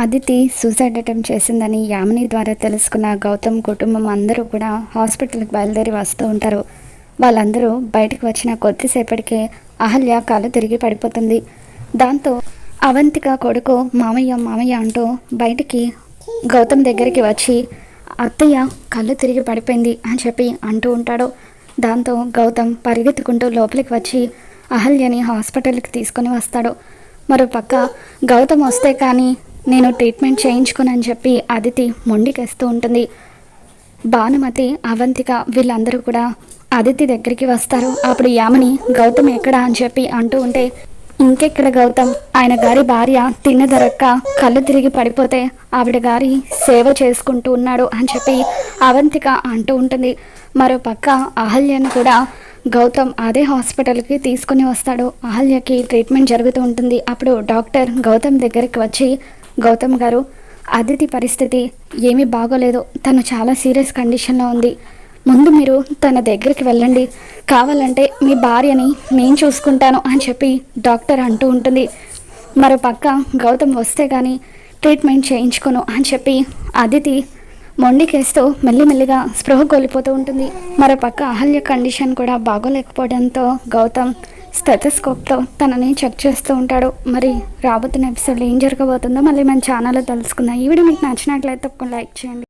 Aditi suicide attempt చేసిందని యామిని ద్వారా తెలుసుకున్న గౌతమ్ కుటుంబం అందరూ కూడా హాస్పిటల్కి బయలుదేరి వస్తూ ఉంటారు. వాళ్ళందరూ బయటకు వచ్చిన కొద్దిసేపటికే అహల్య కాలు తిరిగి పడిపోతుంది. దాంతో అవంతిక కొడుకు మామయ్య మామయ్య అంటూ బయటికి గౌతమ్ దగ్గరికి వచ్చి అత్తయ్య కళ్ళు తిరిగి పడిపోయింది అని చెప్పి అంటూ ఉంటాడు. దాంతో గౌతమ్ పరిగెత్తుకుంటూ లోపలికి వచ్చి అహల్యని హాస్పిటల్కి తీసుకొని వస్తాడు. మరోపక్క గౌతమ్ వస్తే కానీ నేను ట్రీట్మెంట్ చేయించుకుని చెప్పి అదితి మొండికేస్తూ ఉంటుంది. భానుమతి అవంతిక వీళ్ళందరూ కూడా అదితి దగ్గరికి వస్తారు. అప్పుడు యామిని గౌతమ్ ఎక్కడా అని చెప్పి అంటూ ఉంటే, ఇంకెక్కడ గౌతమ్, ఆయన గారి భార్య తిన్నదరక్క కళ్ళు తిరిగి పడిపోతే ఆవిడ గారి సేవ చేసుకుంటూ ఉన్నాడు అని చెప్పి అవంతిక అంటూ ఉంటుంది. మరోపక్క అహల్యను కూడా గౌతమ్ అదే హాస్పిటల్కి తీసుకుని వస్తాడు. అహల్యకి ట్రీట్మెంట్ జరుగుతూ ఉంటుంది. అప్పుడు డాక్టర్ గౌతమ్ దగ్గరికి వచ్చి, గౌతమ్ గారు, అదితి పరిస్థితి ఏమీ బాగోలేదు, తను చాలా సీరియస్ కండిషన్లో ఉంది, ముందు మీరు తన దగ్గరికి వెళ్ళండి, కావాలంటే మీ భార్యని నేను చూసుకుంటాను అని చెప్పి డాక్టర్ అంటూ ఉంటుంది. మరోపక్క గౌతమ్ వస్తే కానీ ట్రీట్మెంట్ చేయించుకోను అని చెప్పి అదితి మొండికేస్తూ మెల్లిమెల్లిగా స్పృహ కోల్పోతూ ఉంటుంది. మరోపక్క అహల్య కండిషన్ కూడా బాగోలేకపోవడంతో గౌతమ్ స్టెథోస్కోప్తో తనని చెక్ చేస్తూ ఉంటాడు. మరి రాబోతున్న ఎపిసోడ్లో ఏం జరగబోతుందో మళ్ళీ మన ఛానల్లో తెలుసుకుందాం. ఈ వీడియో మీకు నచ్చినట్లయితే తప్పకుండా లైక్ చేయండి.